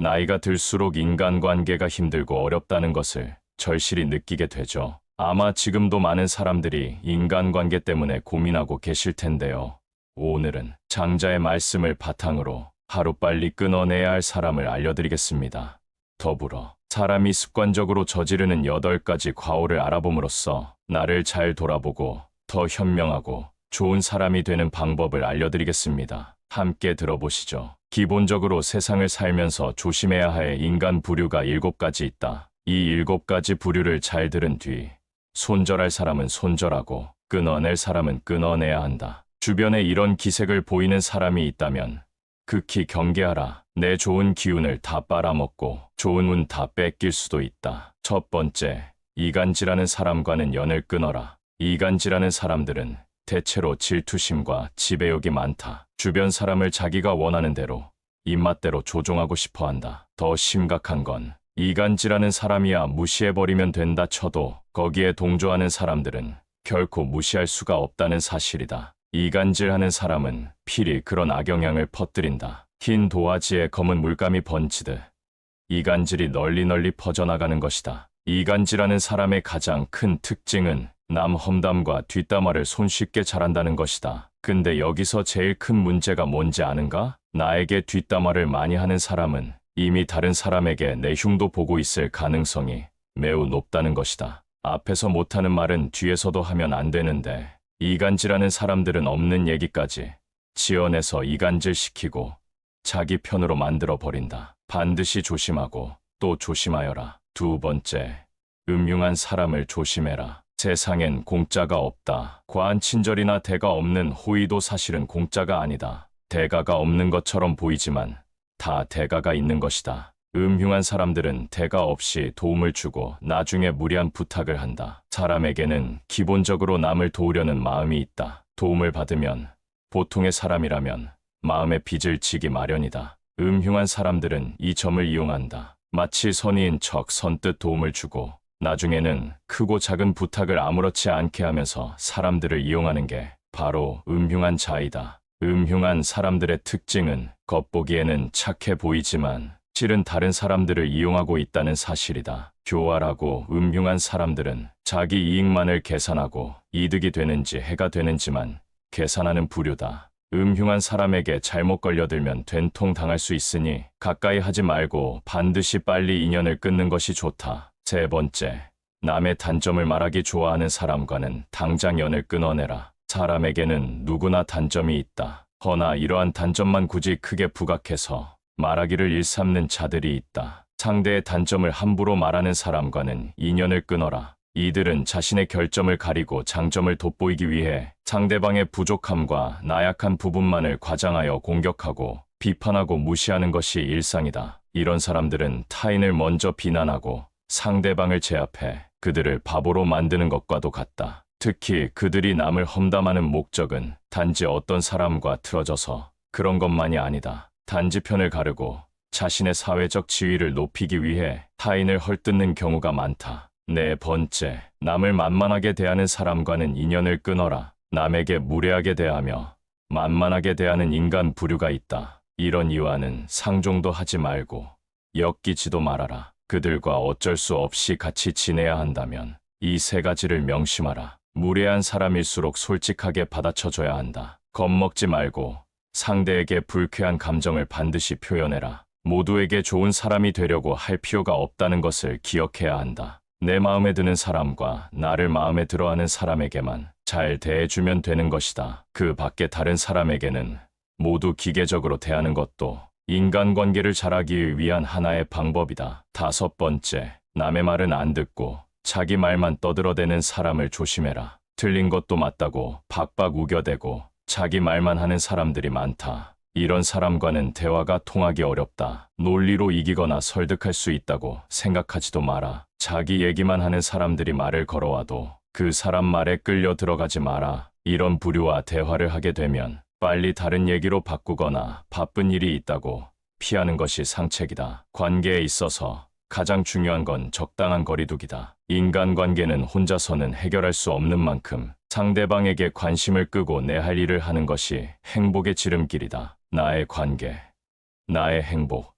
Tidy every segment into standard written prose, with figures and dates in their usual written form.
나이가 들수록 인간관계가 힘들고 어렵다는 것을 절실히 느끼게 되죠. 아마 지금도 많은 사람들이 인간관계 때문에 고민하고 계실 텐데요. 오늘은 장자의 말씀을 바탕으로 하루빨리 끊어내야 할 사람을 알려드리겠습니다. 더불어 사람이 습관적으로 저지르는 8가지 과오를 알아봄으로써 나를 잘 돌아보고 더 현명하고 좋은 사람이 되는 방법을 알려드리겠습니다. 함께 들어보시죠. 기본적으로 세상을 살면서 조심해야 할 인간 부류가 7가지 있다. 이 7가지 부류를 잘 들은 뒤 손절할 사람은 손절하고 끊어낼 사람은 끊어내야 한다. 주변에 이런 기색을 보이는 사람이 있다면 극히 경계하라. 내 좋은 기운을 다 빨아먹고 좋은 운 다 뺏길 수도 있다. 첫 번째, 이간질하는 사람과는 연을 끊어라. 이간질하는 사람들은 대체로 질투심과 지배욕이 많다. 주변 사람을 자기가 원하는 대로, 입맛대로 조종하고 싶어 한다. 더 심각한 건 이간질하는 사람이야 무시해버리면 된다 쳐도 거기에 동조하는 사람들은 결코 무시할 수가 없다는 사실이다. 이간질하는 사람은 필히 그런 악영향을 퍼뜨린다. 흰 도화지에 검은 물감이 번지듯 이간질이 널리 퍼져나가는 것이다. 이간질하는 사람의 가장 큰 특징은 남 험담과 뒷담화를 손쉽게 잘한다는 것이다. 근데 여기서 제일 큰 문제가 뭔지 아는가? 나에게 뒷담화를 많이 하는 사람은 이미 다른 사람에게 내 흉도 보고 있을 가능성이 매우 높다는 것이다. 앞에서 못하는 말은 뒤에서도 하면 안 되는데 이간질하는 사람들은 없는 얘기까지 지어내서 이간질시키고 자기 편으로 만들어 버린다. 반드시 조심하고 또 조심하여라. 두 번째, 음흉한 사람을 조심해라. 세상엔 공짜가 없다. 과한 친절이나 대가 없는 호의도 사실은 공짜가 아니다. 대가가 없는 것처럼 보이지만 다 대가가 있는 것이다. 음흉한 사람들은 대가 없이 도움을 주고 나중에 무리한 부탁을 한다. 사람에게는 기본적으로 남을 도우려는 마음이 있다. 도움을 받으면 보통의 사람이라면 마음에 빚을 지기 마련이다. 음흉한 사람들은 이 점을 이용한다. 마치 선의인 척 선뜻 도움을 주고 나중에는 크고 작은 부탁을 아무렇지 않게 하면서 사람들을 이용하는 게 바로 음흉한 자이다. 음흉한 사람들의 특징은 겉보기에는 착해 보이지만 실은 다른 사람들을 이용하고 있다는 사실이다. 교활하고 음흉한 사람들은 자기 이익만을 계산하고 이득이 되는지 해가 되는지만 계산하는 부류다. 음흉한 사람에게 잘못 걸려들면 된통 당할 수 있으니 가까이 하지 말고 반드시 빨리 인연을 끊는 것이 좋다. 세 번째, 남의 단점을 말하기 좋아하는 사람과는 당장 연을 끊어내라. 사람에게는 누구나 단점이 있다. 허나 이러한 단점만 굳이 크게 부각해서 말하기를 일삼는 자들이 있다. 상대의 단점을 함부로 말하는 사람과는 인연을 끊어라. 이들은 자신의 결점을 가리고 장점을 돋보이기 위해 상대방의 부족함과 나약한 부분만을 과장하여 공격하고 비판하고 무시하는 것이 일상이다. 이런 사람들은 타인을 먼저 비난하고 상대방을 제압해 그들을 바보로 만드는 것과도 같다. 특히 그들이 남을 험담하는 목적은 단지 어떤 사람과 틀어져서 그런 것만이 아니다. 단지 편을 가르고 자신의 사회적 지위를 높이기 위해 타인을 헐뜯는 경우가 많다. 네 번째, 남을 만만하게 대하는 사람과는 인연을 끊어라. 남에게 무례하게 대하며 만만하게 대하는 인간 부류가 있다. 이런 이와는 상종도 하지 말고 엮이지도 말아라. 그들과 어쩔 수 없이 같이 지내야 한다면 이 3가지를 명심하라. 무례한 사람일수록 솔직하게 받아쳐줘야 한다. 겁먹지 말고 상대에게 불쾌한 감정을 반드시 표현해라. 모두에게 좋은 사람이 되려고 할 필요가 없다는 것을 기억해야 한다. 내 마음에 드는 사람과 나를 마음에 들어하는 사람에게만 잘 대해주면 되는 것이다. 그 밖에 다른 사람에게는 모두 기계적으로 대하는 것도 인간관계를 잘하기 위한 하나의 방법이다. 다섯 번째, 남의 말은 안 듣고 자기 말만 떠들어대는 사람을 조심해라. 틀린 것도 맞다고 박박 우겨대고 자기 말만 하는 사람들이 많다. 이런 사람과는 대화가 통하기 어렵다. 논리로 이기거나 설득할 수 있다고 생각하지도 마라. 자기 얘기만 하는 사람들이 말을 걸어와도 그 사람 말에 끌려 들어가지 마라. 이런 부류와 대화를 하게 되면 빨리 다른 얘기로 바꾸거나 바쁜 일이 있다고 피하는 것이 상책이다. 관계에 있어서 가장 중요한 건 적당한 거리두기다. 인간관계는 혼자서는 해결할 수 없는 만큼 상대방에게 관심을 끄고 내 할 일을 하는 것이 행복의 지름길이다. 나의 관계, 나의 행복,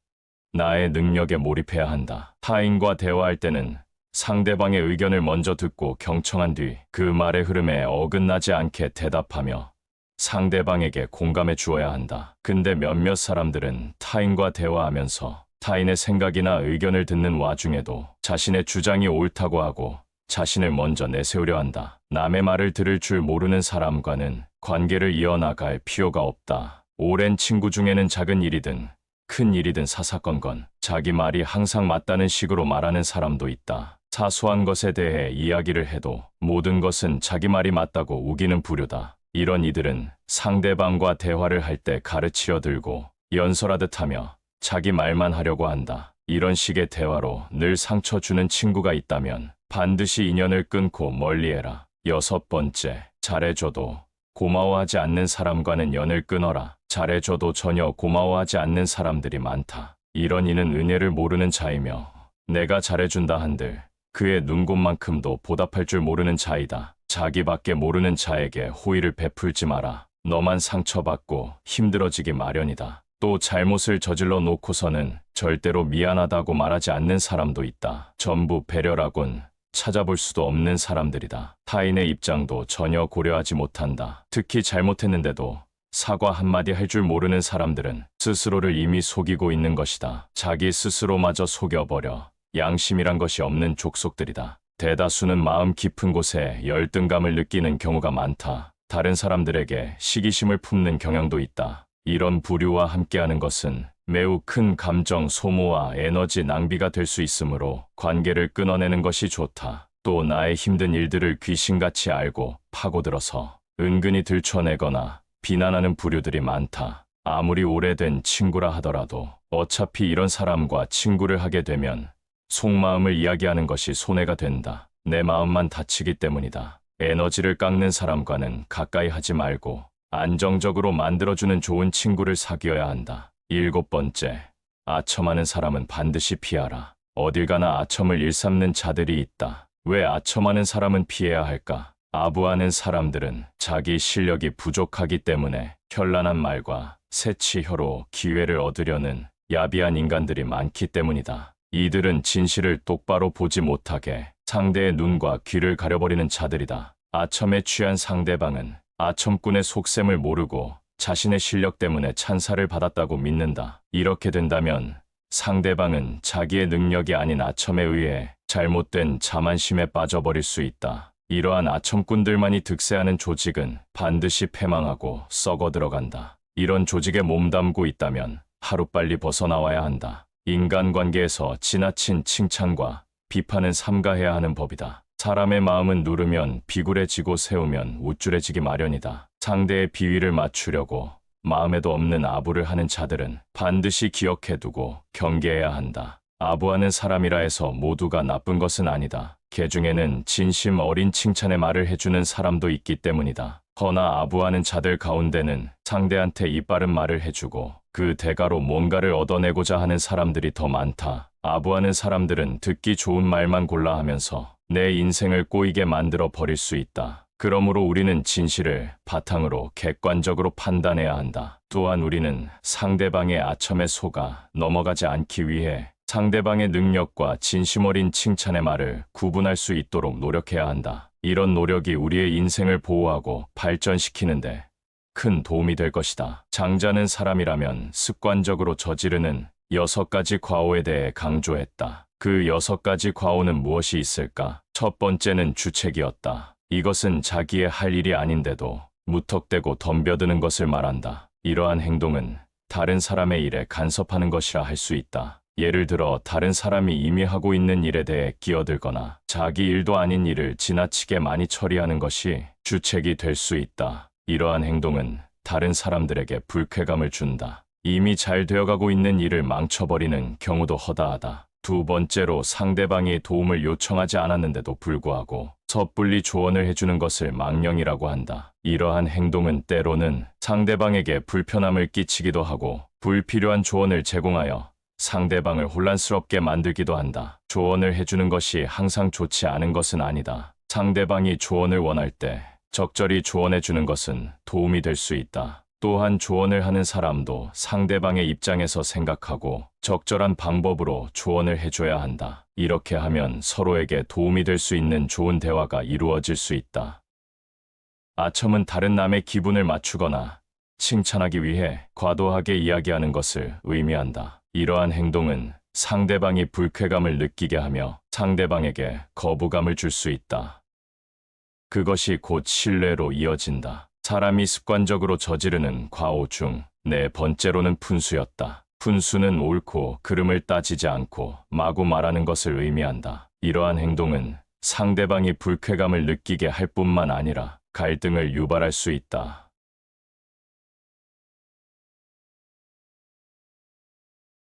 나의 능력에 몰입해야 한다. 타인과 대화할 때는 상대방의 의견을 먼저 듣고 경청한 뒤 그 말의 흐름에 어긋나지 않게 대답하며 상대방에게 공감해 주어야 한다. 근데 몇몇 사람들은 타인과 대화하면서 타인의 생각이나 의견을 듣는 와중에도 자신의 주장이 옳다고 하고 자신을 먼저 내세우려 한다. 남의 말을 들을 줄 모르는 사람과는 관계를 이어나갈 필요가 없다. 오랜 친구 중에는 작은 일이든 큰 일이든 사사건건 자기 말이 항상 맞다는 식으로 말하는 사람도 있다. 사소한 것에 대해 이야기를 해도 모든 것은 자기 말이 맞다고 우기는 부류다. 이런 이들은 상대방과 대화를 할 때 가르치려 들고 연설하듯 하며 자기 말만 하려고 한다. 이런 식의 대화로 늘 상처 주는 친구가 있다면 반드시 인연을 끊고 멀리해라. 6번째, 잘해줘도 고마워하지 않는 사람과는 연을 끊어라. 잘해줘도 전혀 고마워하지 않는 사람들이 많다. 이런 이는 은혜를 모르는 자이며 내가 잘해준다 한들 그의 눈곱만큼도 보답할 줄 모르는 자이다. 자기밖에 모르는 자에게 호의를 베풀지 마라. 너만 상처받고 힘들어지기 마련이다. 또 잘못을 저질러 놓고서는 절대로 미안하다고 말하지 않는 사람도 있다. 전부 배려라곤 찾아볼 수도 없는 사람들이다. 타인의 입장도 전혀 고려하지 못한다. 특히 잘못했는데도 사과 한마디 할 줄 모르는 사람들은 스스로를 이미 속이고 있는 것이다. 자기 스스로마저 속여버려 양심이란 것이 없는 족속들이다. 대다수는 마음 깊은 곳에 열등감을 느끼는 경우가 많다. 다른 사람들에게 시기심을 품는 경향도 있다. 이런 부류와 함께하는 것은 매우 큰 감정 소모와 에너지 낭비가 될 수 있으므로 관계를 끊어내는 것이 좋다. 또 나의 힘든 일들을 귀신같이 알고 파고들어서 은근히 들춰내거나 비난하는 부류들이 많다. 아무리 오래된 친구라 하더라도 어차피 이런 사람과 친구를 하게 되면 속마음을 이야기하는 것이 손해가 된다. 내 마음만 다치기 때문이다. 에너지를 깎는 사람과는 가까이 하지 말고 안정적으로 만들어주는 좋은 친구를 사귀어야 한다. 7번째, 아첨하는 사람은 반드시 피하라. 어딜 가나 아첨을 일삼는 자들이 있다. 왜 아첨하는 사람은 피해야 할까? 아부하는 사람들은 자기 실력이 부족하기 때문에 현란한 말과 새치혀로 기회를 얻으려는 야비한 인간들이 많기 때문이다. 이들은 진실을 똑바로 보지 못하게 상대의 눈과 귀를 가려버리는 자들이다. 아첨에 취한 상대방은 아첨꾼의 속셈을 모르고 자신의 실력 때문에 찬사를 받았다고 믿는다. 이렇게 된다면 상대방은 자기의 능력이 아닌 아첨에 의해 잘못된 자만심에 빠져버릴 수 있다. 이러한 아첨꾼들만이 득세하는 조직은 반드시 패망하고 썩어 들어간다. 이런 조직에 몸담고 있다면 하루빨리 벗어나와야 한다. 인간관계에서 지나친 칭찬과 비판은 삼가해야 하는 법이다. 사람의 마음은 누르면 비굴해지고 세우면 우쭐해지기 마련이다. 상대의 비위를 맞추려고 마음에도 없는 아부를 하는 자들은 반드시 기억해두고 경계해야 한다. 아부하는 사람이라 해서 모두가 나쁜 것은 아니다. 개중에는 진심 어린 칭찬의 말을 해주는 사람도 있기 때문이다. 허나 아부하는 자들 가운데는 상대한테 이빠른 말을 해주고 그 대가로 뭔가를 얻어내고자 하는 사람들이 더 많다. 아부하는 사람들은 듣기 좋은 말만 골라 하면서 내 인생을 꼬이게 만들어 버릴 수 있다. 그러므로 우리는 진실을 바탕으로 객관적으로 판단해야 한다. 또한 우리는 상대방의 아첨에 속아 넘어가지 않기 위해 상대방의 능력과 진심 어린 칭찬의 말을 구분할 수 있도록 노력해야 한다. 이런 노력이 우리의 인생을 보호하고 발전시키는데 큰 도움이 될 것이다. 장자는 사람이라면 습관적으로 저지르는 6가지 과오에 대해 강조했다. 그 6가지 과오는 무엇이 있을까? 첫 번째는 주책이었다. 이것은 자기의 할 일이 아닌데도 무턱대고 덤벼드는 것을 말한다. 이러한 행동은 다른 사람의 일에 간섭하는 것이라 할 수 있다. 예를 들어 다른 사람이 이미 하고 있는 일에 대해 끼어들거나 자기 일도 아닌 일을 지나치게 많이 처리하는 것이 주책이 될 수 있다. 이러한 행동은 다른 사람들에게 불쾌감을 준다. 이미 잘 되어가고 있는 일을 망쳐버리는 경우도 허다하다. 두 번째로 상대방이 도움을 요청하지 않았는데도 불구하고 섣불리 조언을 해주는 것을 망령이라고 한다. 이러한 행동은 때로는 상대방에게 불편함을 끼치기도 하고 불필요한 조언을 제공하여 상대방을 혼란스럽게 만들기도 한다. 조언을 해주는 것이 항상 좋지 않은 것은 아니다. 상대방이 조언을 원할 때 적절히 조언해주는 것은 도움이 될 수 있다. 또한 조언을 하는 사람도 상대방의 입장에서 생각하고 적절한 방법으로 조언을 해줘야 한다. 이렇게 하면 서로에게 도움이 될 수 있는 좋은 대화가 이루어질 수 있다. 아첨은 다른 남의 기분을 맞추거나 칭찬하기 위해 과도하게 이야기하는 것을 의미한다. 이러한 행동은 상대방이 불쾌감을 느끼게 하며 상대방에게 거부감을 줄 수 있다. 그것이 곧 신뢰로 이어진다. 사람이 습관적으로 저지르는 과오 중 네 번째로는 푼수였다. 푼수는 옳고 그름을 따지지 않고 마구 말하는 것을 의미한다. 이러한 행동은 상대방이 불쾌감을 느끼게 할 뿐만 아니라 갈등을 유발할 수 있다.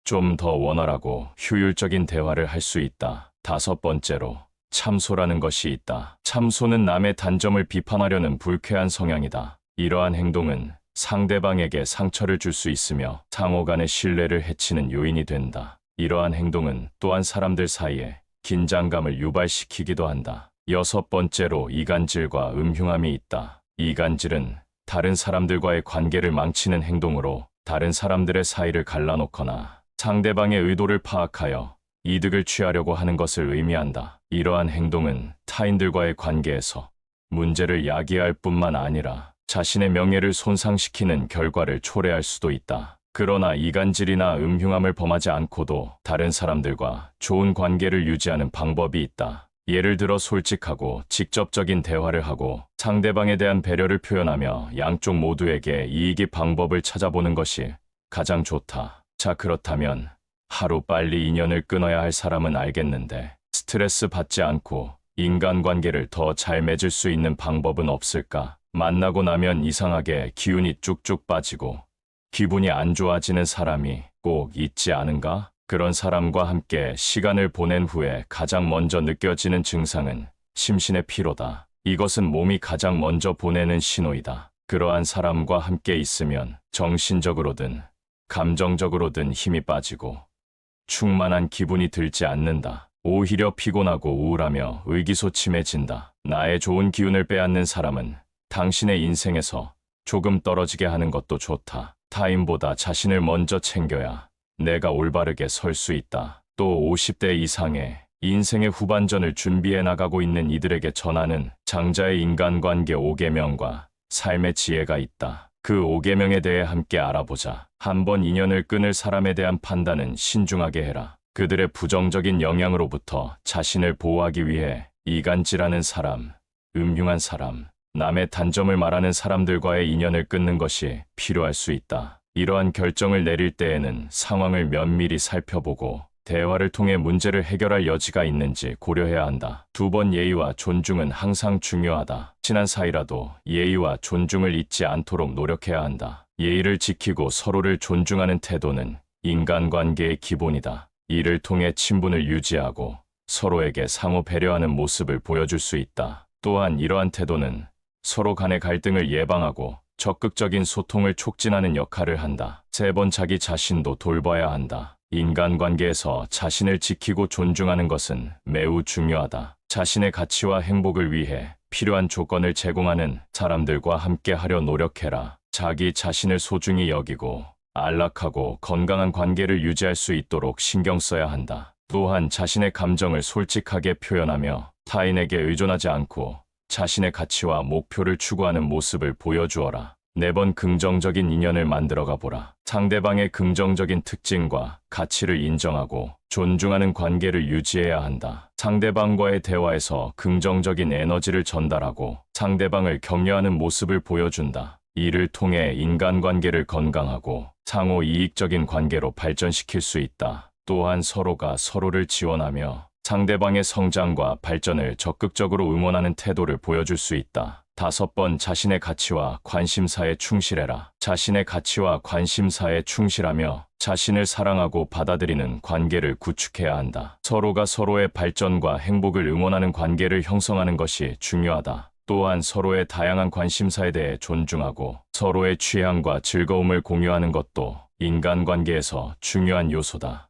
좀 더 원활하고 효율적인 대화를 할 수 있다. 다섯 번째로, 참소라는 것이 있다. 참소는 남의 단점을 비판하려는 불쾌한 성향이다. 이러한 행동은 상대방에게 상처를 줄 수 있으며 상호 간의 신뢰를 해치는 요인이 된다. 이러한 행동은 또한 사람들 사이에 긴장감을 유발시키기도 한다. 여섯 번째로, 이간질과 음흉함이 있다. 이간질은 다른 사람들과의 관계를 망치는 행동으로 다른 사람들의 사이를 갈라놓거나 상대방의 의도를 파악하여 이득을 취하려고 하는 것을 의미한다. 이러한 행동은 타인들과의 관계에서 문제를 야기할 뿐만 아니라 자신의 명예를 손상시키는 결과를 초래할 수도 있다. 그러나 이간질이나 음흉함을 범하지 않고도 다른 사람들과 좋은 관계를 유지하는 방법이 있다. 예를 들어 솔직하고 직접적인 대화를 하고 상대방에 대한 배려를 표현하며 양쪽 모두에게 이익의 방법을 찾아보는 것이 가장 좋다. 자, 그렇다면 하루 빨리 인연을 끊어야 할 사람은 알겠는데 스트레스 받지 않고 인간관계를 더 잘 맺을 수 있는 방법은 없을까? 만나고 나면 이상하게 기운이 쭉쭉 빠지고 기분이 안 좋아지는 사람이 꼭 있지 않은가? 그런 사람과 함께 시간을 보낸 후에 가장 먼저 느껴지는 증상은 심신의 피로다. 이것은 몸이 가장 먼저 보내는 신호이다. 그러한 사람과 함께 있으면 정신적으로든 감정적으로든 힘이 빠지고 충만한 기분이 들지 않는다. 오히려 피곤하고 우울하며 의기소침해진다. 나의 좋은 기운을 빼앗는 사람은 당신의 인생에서 조금 떨어지게 하는 것도 좋다. 타인보다 자신을 먼저 챙겨야 내가 올바르게 설 수 있다. 또 50대 이상의 인생의 후반전을 준비해 나가고 있는 이들에게 전하는 장자의 인간관계 5계명과 삶의 지혜가 있다. 그 5계명에 대해 함께 알아보자. 한번 인연을 끊을 사람에 대한 판단은 신중하게 해라. 그들의 부정적인 영향으로부터 자신을 보호하기 위해 이간질하는 사람, 음흉한 사람, 남의 단점을 말하는 사람들과의 인연을 끊는 것이 필요할 수 있다. 이러한 결정을 내릴 때에는 상황을 면밀히 살펴보고 대화를 통해 문제를 해결할 여지가 있는지 고려해야 한다. 두 번, 예의와 존중은 항상 중요하다. 친한 사이라도 예의와 존중을 잊지 않도록 노력해야 한다. 예의를 지키고 서로를 존중하는 태도는 인간관계의 기본이다. 이를 통해 친분을 유지하고 서로에게 상호 배려하는 모습을 보여줄 수 있다. 또한 이러한 태도는 서로 간의 갈등을 예방하고 적극적인 소통을 촉진하는 역할을 한다. 세 번, 자기 자신도 돌봐야 한다. 인간관계에서 자신을 지키고 존중하는 것은 매우 중요하다. 자신의 가치와 행복을 위해 필요한 조건을 제공하는 사람들과 함께 하려 노력해라. 자기 자신을 소중히 여기고 안락하고 건강한 관계를 유지할 수 있도록 신경 써야 한다. 또한 자신의 감정을 솔직하게 표현하며 타인에게 의존하지 않고 자신의 가치와 목표를 추구하는 모습을 보여주어라. 4번, 긍정적인 인연을 만들어가 보라. 상대방의 긍정적인 특징과 가치를 인정하고 존중하는 관계를 유지해야 한다. 상대방과의 대화에서 긍정적인 에너지를 전달하고 상대방을 격려하는 모습을 보여준다. 이를 통해 인간관계를 건강하고 상호 이익적인 관계로 발전시킬 수 있다. 또한 서로가 서로를 지원하며 상대방의 성장과 발전을 적극적으로 응원하는 태도를 보여줄 수 있다. 5번, 자신의 가치와 관심사에 충실해라. 자신의 가치와 관심사에 충실하며 자신을 사랑하고 받아들이는 관계를 구축해야 한다. 서로가 서로의 발전과 행복을 응원하는 관계를 형성하는 것이 중요하다. 또한 서로의 다양한 관심사에 대해 존중하고 서로의 취향과 즐거움을 공유하는 것도 인간관계에서 중요한 요소다.